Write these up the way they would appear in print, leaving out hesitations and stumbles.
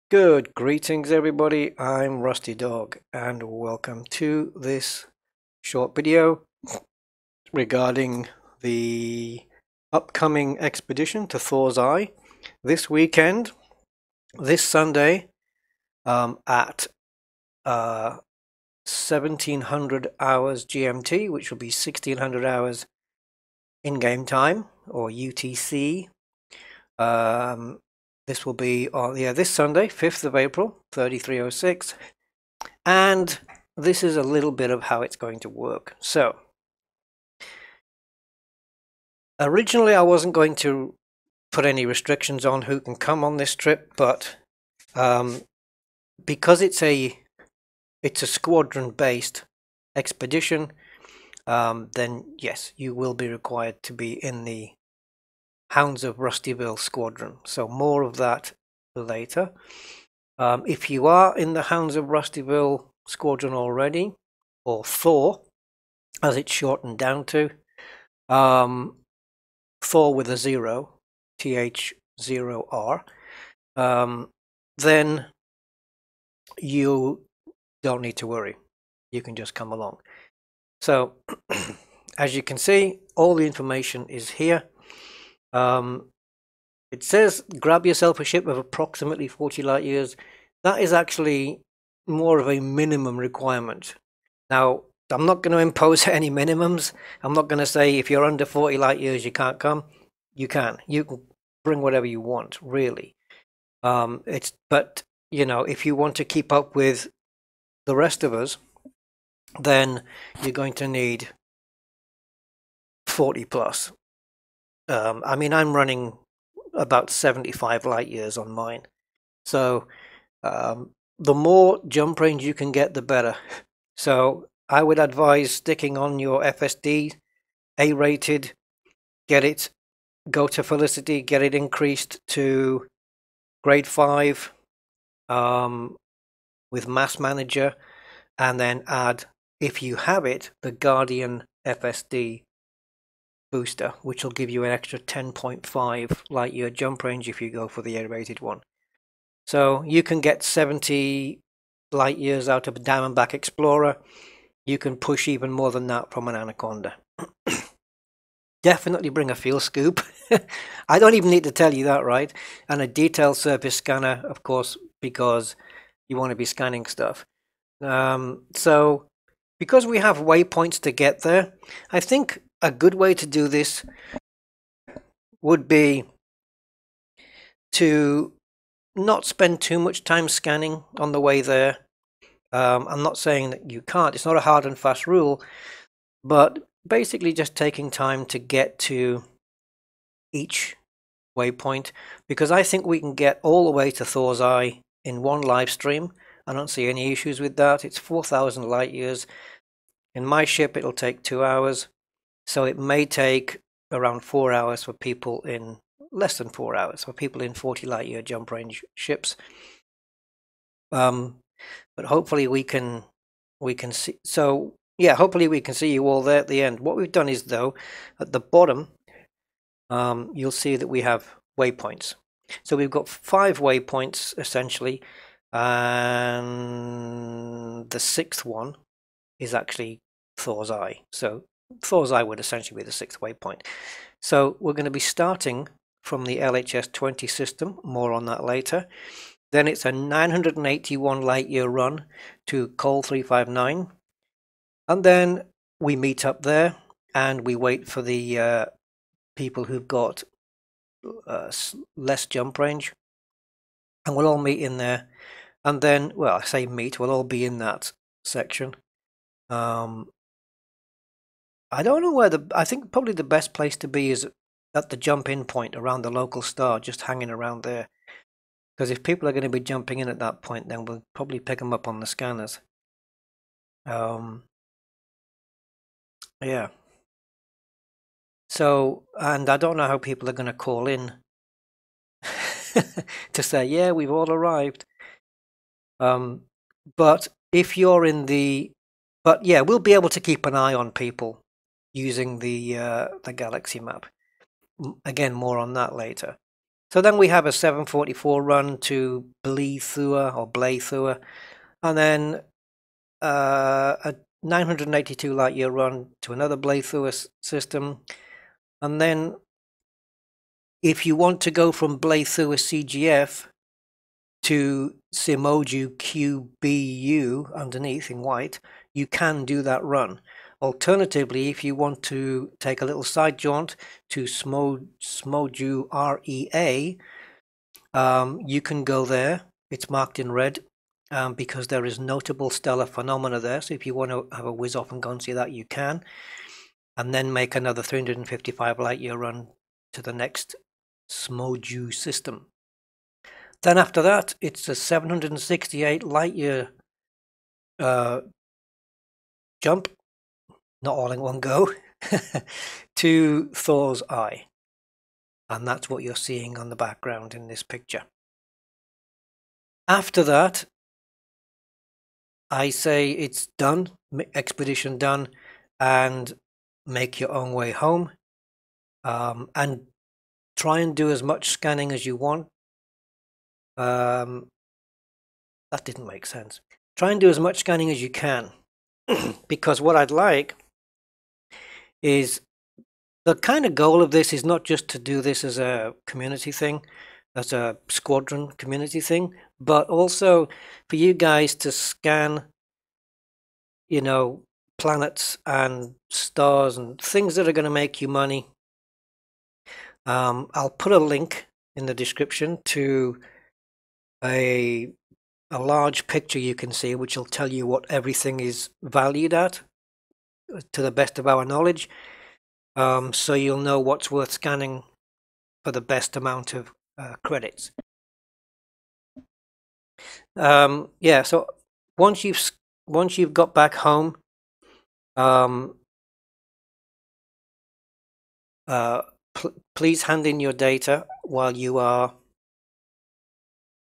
Good greetings everybody, I'm Rusty Dog and welcome to this short video regarding the upcoming expedition to Thor's Eye this weekend, this Sunday at 1700 hours GMT, which will be 1600 hours in-game time or UTC. This will be on this Sunday, 5th of April, 3306. And this is a little bit of how it's going to work. So, originally I wasn't going to put any restrictions on who can come on this trip, but because it's a squadron-based expedition, then yes, you will be required to be in the Hounds of Rustyville squadron. So more of that later. If you are in the Hounds of Rustyville squadron already, or Thor, as it's shortened down to, Thor with a 0, TH0R, then you don't need to worry. You can just come along. So, as you can see, all the information is here. It says grab yourself a ship of approximately 40 light years. That is actually more of a minimum requirement. Now, I'm not going to impose any minimums. I'm not going to say if you're under 40 light years you can't come. You can. You can bring whatever you want, really. But you know, if you want to keep up with the rest of us, then you're going to need 40 plus. I mean, I'm running about 75 light years on mine. So the more jump range you can get, the better. So I would advise sticking on your FSD, A-rated, get it, go to Felicity, get it increased to grade 5 with Mass Manager, and then add, if you have it, the Guardian FSD booster, which will give you an extra 10.5 light year jump range if you go for the A-rated one. So you can get 70 light years out of a Diamondback Explorer. You can push even more than that from an Anaconda. Definitely bring a field scoop. I don't even need to tell you that, right? And a detailed surface scanner, of course, because you want to be scanning stuff. So because we have waypoints to get there, I think a good way to do this would be to not spend too much time scanning on the way there. I'm not saying that you can't. It's not a hard and fast rule, but basically just taking time to get to each waypoint, because I think we can get all the way to Thor's Eye in one live stream. I don't see any issues with that. It's 4,000 light years. In my ship, it'll take 2 hours. So it may take around 4 hours for people in less than 4 hours for people in 40 light year jump range ships. But hopefully we can see. So yeah, hopefully we can see you all there at the end. What we've done is, though, at the bottom, you'll see that we have waypoints. So we've got 5 waypoints essentially, and the 6th one is actually Thor's Eye. So Thor's Eye would essentially be the 6th waypoint. So we're going to be starting from the LHS-20 system, more on that later. Then it's a 981 light year run to Col 359. And then we meet up there and we wait for the people who've got less jump range. And we'll all meet in there. And then, well, I say meet, we'll all be in that section. I don't know where I think probably the best place to be is at the jump in point around the local star, just hanging around there. Because if people are going to be jumping in at that point, then we'll probably pick them up on the scanners. Yeah. So, and I don't know how people are going to call in to say, yeah, we've all arrived. But if you're in the, but yeah, we'll be able to keep an eye on people using the galaxy map. Again, more on that later. So then we have a 744 run to Blaethua, and then a 982 light year run to another Blaethua system. And then if you want to go from Blaethua CGF to Simoju QBU underneath in white, you can do that run. Alternatively, if you want to take a little side jaunt to Smoju REA, you can go there. It's marked in red because there is notable stellar phenomena there. So if you want to have a whiz off and go and see that, you can. And then make another 355 light year run to the next Smoju system. Then after that, it's a 768 light year jump, not all in one go, to Thor's eye. And that's what you're seeing on the background in this picture. After that, I say it's done, expedition done, and make your own way home. And try and do as much scanning as you want. That didn't make sense. Try and do as much scanning as you can, because what I'd like is the kind of goal of this is not just to do this as a community thing, as a Squadron community thing, but also for you guys to scan, you know, planets and stars and things that are going to make you money. I'll put a link in the description to a large picture you can see, which will tell you what everything is valued at, to the best of our knowledge. So you'll know what's worth scanning for the best amount of credits. Yeah, so once you've got back home, please hand in your data while you are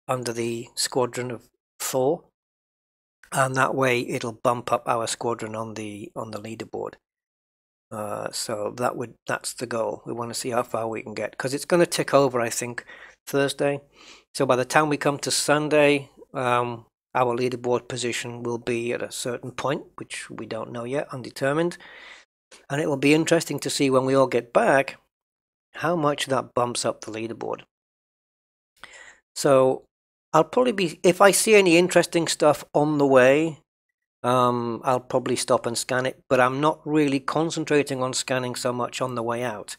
under the Squadron of Thor, and that way it'll bump up our squadron on the leaderboard. So that's the goal. We want to see how far we can get, because it's going to tick over, I think, Thursday. So by the time we come to Sunday, our leaderboard position will be at a certain point, which we don't know yet, undetermined. And it will be interesting to see when we all get back how much that bumps up the leaderboard. So I'll probably be, if I see any interesting stuff on the way, I'll probably stop and scan it, but I'm not really concentrating on scanning so much on the way out.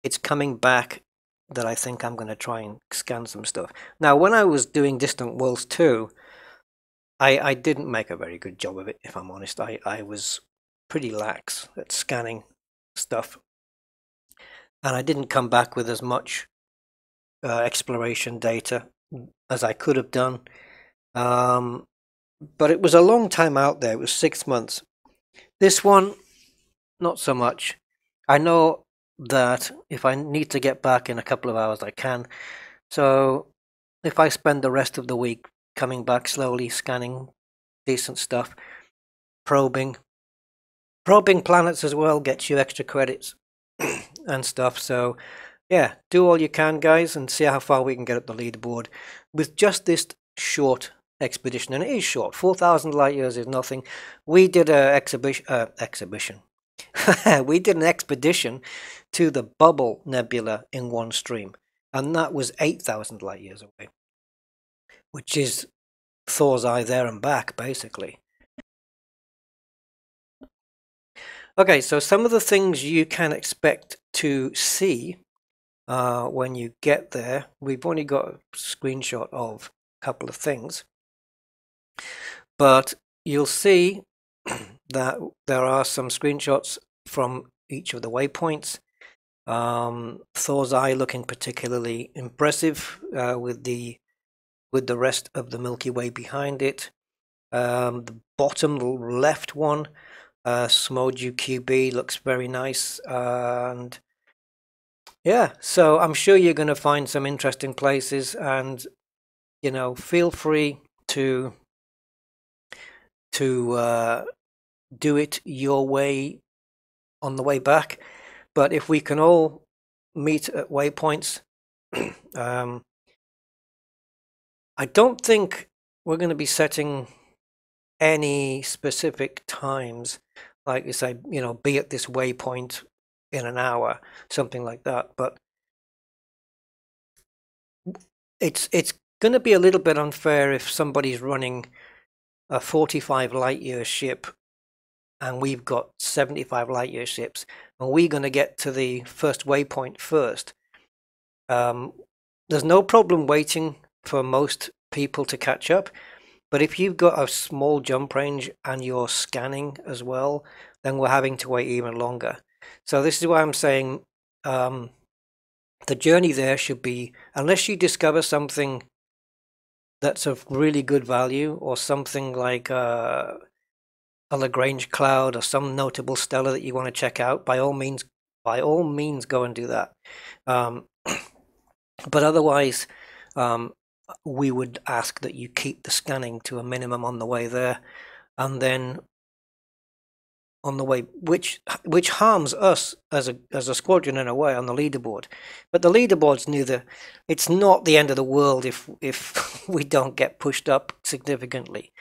It's coming back that I think I'm going to try and scan some stuff. Now, when I was doing Distant Worlds 2, I didn't make a very good job of it, if I'm honest. I was pretty lax at scanning stuff, and I didn't come back with as much exploration data as I could have done. But it was a long time out there. It was 6 months. This one, not so much. I know that if I need to get back in a couple of hours, I can. So if I spend the rest of the week coming back slowly, scanning decent stuff, probing planets as well gets you extra credits and stuff. So yeah, do all you can, guys, and see how far we can get up the leaderboard with just this short expedition. And it is short. 4,000 light years is nothing. We did an exhibition. We did an expedition to the Bubble Nebula in one stream, and that was 8,000 light years away, which is Thor's eye there and back, basically. Okay, so some of the things you can expect to see when you get there. We've only got a screenshot of a couple of things, but you'll see that there are some screenshots from each of the waypoints. Thor's eye looking particularly impressive with the rest of the Milky Way behind it. The bottom left one, Smoju QB, looks very nice, and yeah, so I'm sure you're going to find some interesting places, and you know, feel free to do it your way on the way back. But if we can all meet at waypoints um, I don't think we're going to be setting any specific times, like you say, you know, be at this waypoint in an hour, something like that. But it's going to be a little bit unfair if somebody's running a 45 light year ship and we've got 75 light year ships, and we're going to get to the first waypoint first. There's no problem waiting for most people to catch up, but if you've got a small jump range and you're scanning as well, then we're having to wait even longer. So this is why I'm saying the journey there should be, unless you discover something that's of really good value, or something like a Lagrange cloud or some notable stellar that you want to check out, by all means go and do that. But otherwise, we would ask that you keep the scanning to a minimum on the way there, and then on the way, which harms us as a squadron in a way on the leaderboard. But the leaderboard's neither. It's not the end of the world if we don't get pushed up significantly.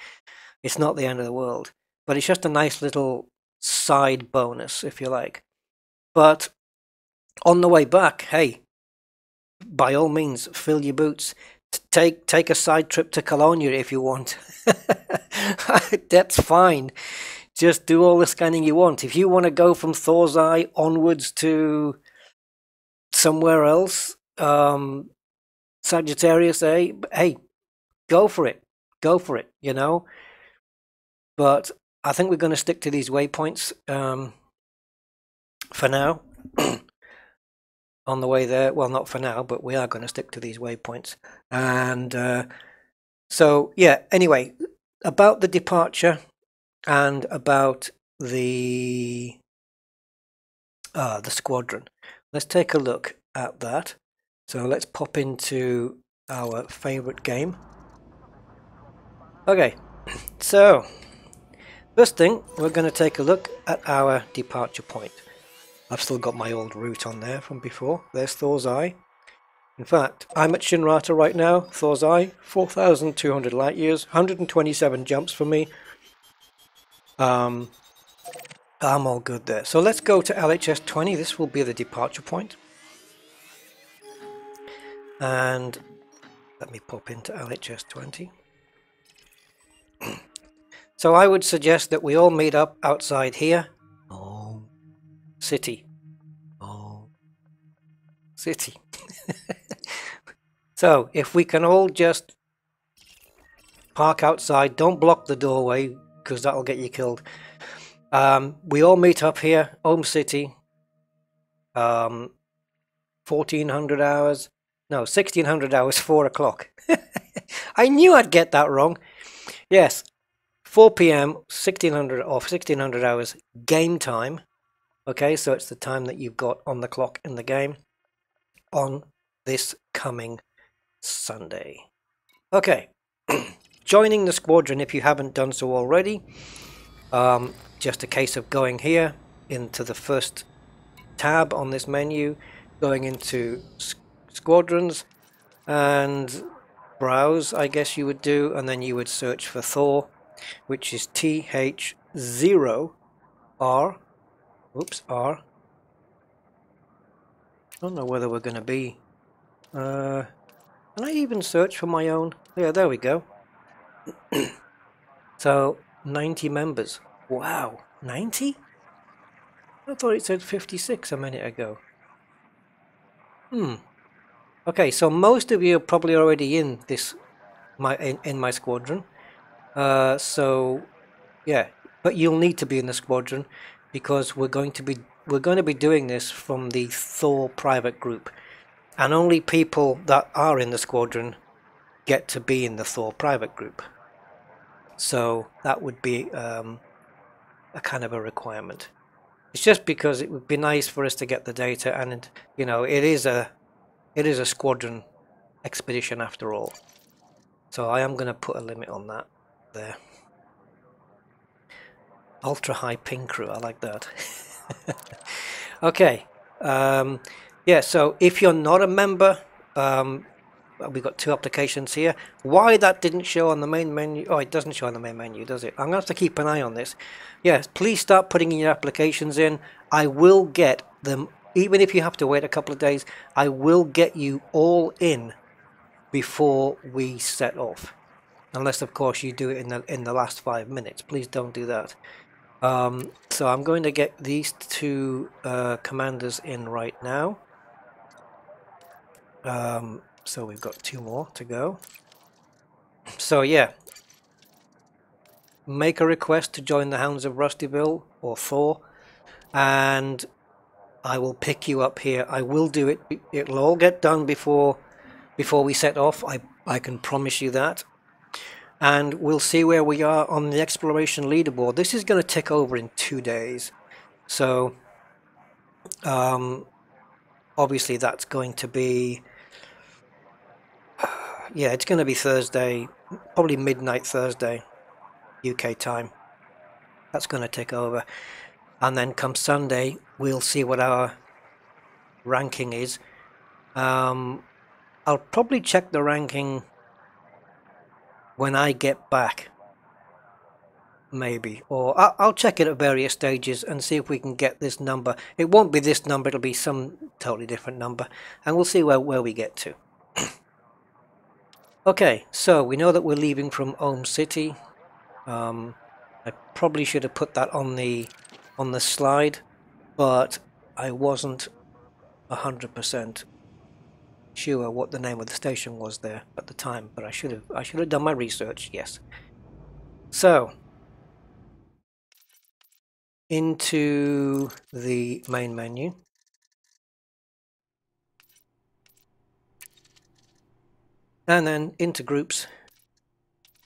It's not the end of the world, but it's just a nice little side bonus, if you like. But on the way back, hey, by all means, fill your boots. Take a side trip to Colonia if you want. That's fine. Just do all the scanning you want. If you want to go from Thor's Eye onwards to somewhere else, Sagittarius A, hey, go for it. Go for it, you know. But I think we're going to stick to these waypoints for now. On the way there, well, not for now, but we are going to stick to these waypoints. And so, yeah, anyway, about the departure and about the squadron. Let's take a look at that. So let's pop into our favorite game. Okay, so first thing, we're going to take a look at our departure point. I've still got my old route on there from before. There's Thor's Eye. In fact, I'm at Shinrata right now. Thor's Eye, 4,200 light years, 127 jumps for me. I'm all good there. So let's go to LHS 20. This will be the departure point. And let me pop into LHS 20. So I would suggest that we all meet up outside here. Oh, city. Oh, city. So if we can all just park outside, don't block the doorway because that'll get you killed. We all meet up here, Home City. 1400 hours. No, 1600 hours, 4 o'clock. I knew I'd get that wrong. Yes, 4 p.m., 1600 or 1600 hours game time. Okay, so it's the time that you've got on the clock in the game on this coming Sunday. Okay, joining the squadron if you haven't done so already. Just a case of going here into the first tab on this menu, going into squadrons and browse, I guess you would do, and then you would search for Thor, which is TH0R. Oops, R. I don't know whether we're going to be. Can I even search for my own? Yeah, there we go. So 90 members. Wow, 90? I thought it said 56 a minute ago. Okay, so most of you are probably already in this in my squadron. So yeah, but you'll need to be in the squadron because we're going to be doing this from the Thor private group, and only people that are in the squadron get to be in the Thor private group. So that would be a kind of a requirement. It's just because it would be nice for us to get the data, and you know, it is a squadron expedition after all. So I am going to put a limit on that there. Ultra high ping crew, I like that. Okay, yeah, so if you're not a member we've got 2 applications here. Why that didn't show on the main menu? Oh, it doesn't show on the main menu, does it? I'm gonna have to keep an eye on this. Yes, please start putting your applications in. I will get them, even if you have to wait a couple of days. I will get you all in before we set off, unless of course you do it in the last 5 minutes. Please don't do that. So I'm going to get these 2 commanders in right now. So we've got 2 more to go. So yeah, make a request to join the Hounds of Rustyville or Thor, and I will pick you up here. I will do it. It'll all get done before we set off. I can promise you that. And we'll see where we are on the exploration leaderboard. This is going to tick over in 2 days. So obviously that's going to be, yeah, it's going to be Thursday, probably midnight Thursday, UK time. That's going to tick over. And then come Sunday, we'll see what our ranking is. I'll probably check the ranking when I get back, maybe. Or I'll check it at various stages and see if we can get this number. It won't be this number, it'll be some totally different number. And we'll see where we get to. Okay, so we know that we're leaving from Ohm City. I probably should have put that on the slide, but I wasn't 100% sure what the name of the station was there at the time, but I should have done my research. Yes. So into the main menu, and then into groups,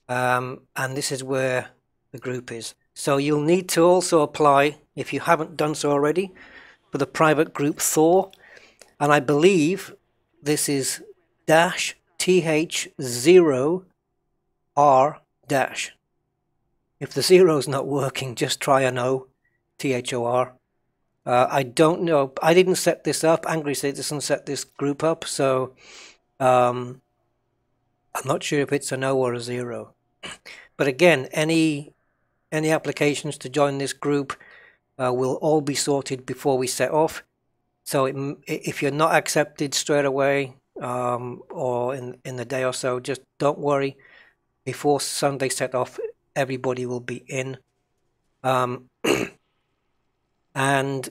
and this is where the group is. So you'll need to also apply, if you haven't done so already, for the private group Thor, and I believe this is -TH0R-. If the zero's not working, just try an O, THOR. I don't know. I didn't set this up. Angry Citizen set this group up, so I'm not sure if it's an O or a 0. But again, any applications to join this group will all be sorted before we set off. So if you're not accepted straight away or in the day or so, just don't worry. Before Sunday set off, everybody will be in. And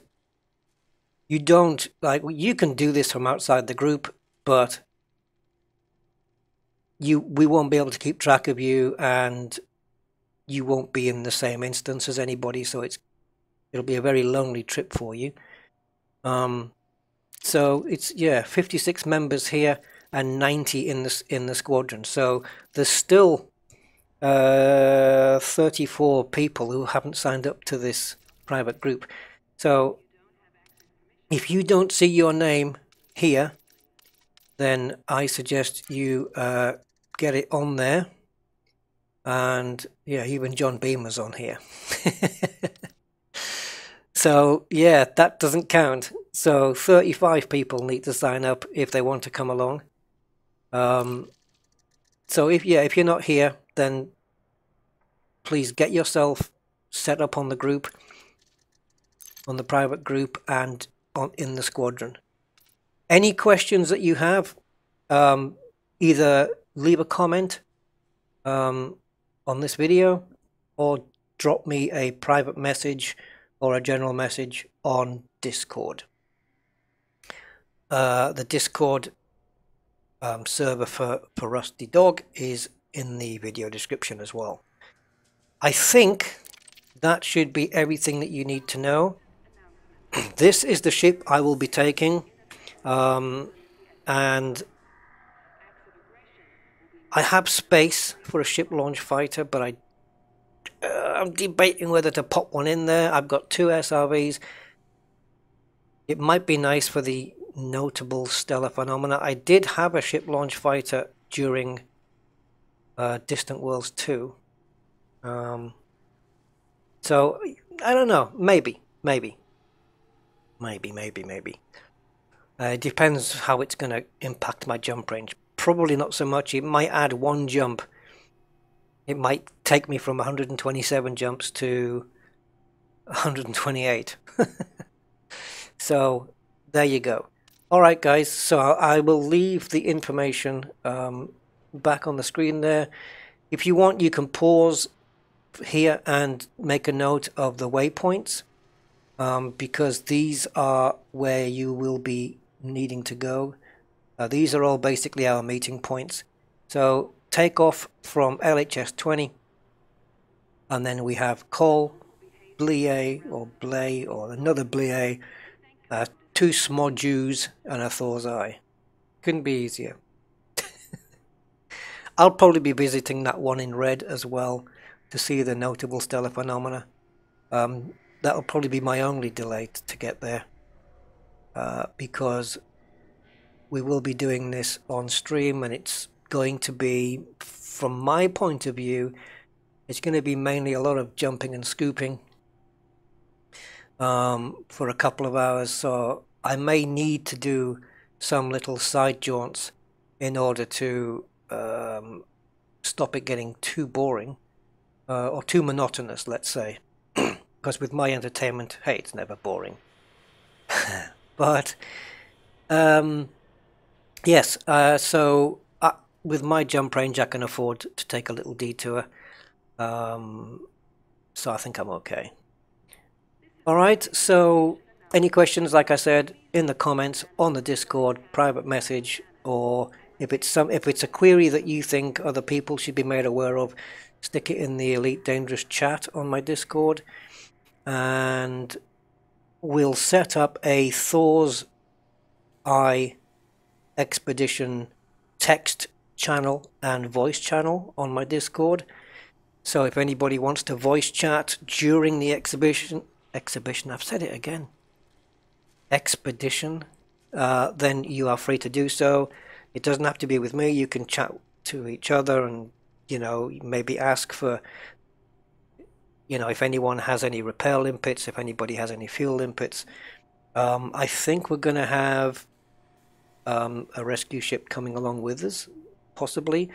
you don't, like, you can do this from outside the group, but we won't be able to keep track of you, and you won't be in the same instance as anybody, so it'll be a very lonely trip for you. So it's, yeah, 56 members here and 90 in the squadron. So there's still 34 people who haven't signed up to this private group. So if you don't see your name here, then I suggest you get it on there. And yeah, even John Beamer's on here. So yeah, that doesn't count. So 35 people need to sign up if they want to come along. So if you're not here, then please get yourself set up on the group, on the private group, and in the squadron. Any questions that you have, either leave a comment on this video, or drop me a private message or a general message on Discord. The Discord server for Rusty Dog is in the video description as well. I think that should be everything that you need to know. This is the ship I will be taking, and I have space for a ship launch fighter, but I'm debating whether to pop one in there. I've got 2 SRVs. It might be nice for the notable stellar phenomena. I did have a ship launch fighter during Distant Worlds 2. So I don't know. Maybe. It depends how it's going to impact my jump range. Probably not so much. It might add one jump. It might take me from 127 jumps to 128. So there you go. Alright guys, so I will leave the information back on the screen there. If you want, you can pause here and make a note of the waypoints, because these are where you will be needing to go. These are all basically our meeting points. So take off from LHS 20, and then we have call, Blie or Blay or another Blie, 2 Smodgews and a Thor's Eye. Couldn't be easier. I'll probably be visiting that one in red as well to see the notable stellar phenomena. That'll probably be my only delay to get there, because we will be doing this on stream, and it's going to be, from my point of view, it's going to be mainly a lot of jumping and scooping for a couple of hours, so I may need to do some little side jaunts in order to stop it getting too boring, or too monotonous, let's say. Because with my entertainment, hey, it's never boring. But yes, so with my jump range, I can afford to take a little detour, so I think I'm okay. Alright, so any questions, like I said, in the comments, on the Discord, private message, or if it's a query that you think other people should be made aware of, stick it in the Elite Dangerous chat on my Discord, and we'll set up a Thor's Eye expedition text channel and voice channel on my Discord. So if anybody wants to voice chat during the exhibition, I've said it again, expedition, then you are free to do so. It doesn't have to be with me. You can chat to each other and, you know, maybe ask for, you know, if anyone has any repair limpets, if anybody has any fuel limpets. I think we're going to have a rescue ship coming along with us, possibly.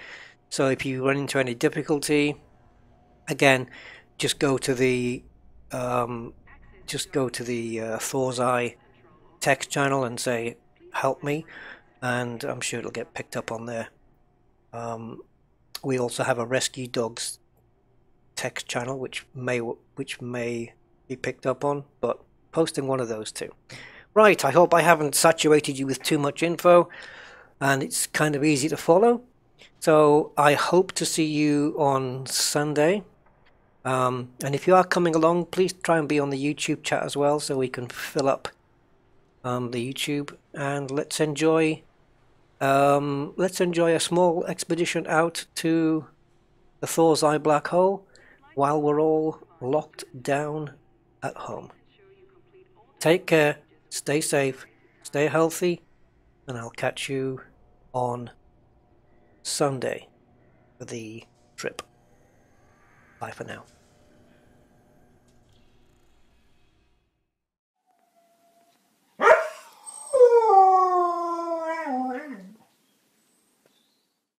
So if you run into any difficulty, again, just go to the Thor's Eye text channel and say help me, and I'm sure it'll get picked up on there. We also have a rescue dogs text channel which may be picked up on, but posting one of those two. Right, I hope I haven't saturated you with too much info, and it's kind of easy to follow. So I hope to see you on Sunday. And if you are coming along, please try and be on the YouTube chat as well, so we can fill up the YouTube, and let's enjoy a small expedition out to the Thor's Eye black hole while we're all locked down at home. Take care, stay safe, stay healthy, and I'll catch you on Sunday for the trip. Bye for now.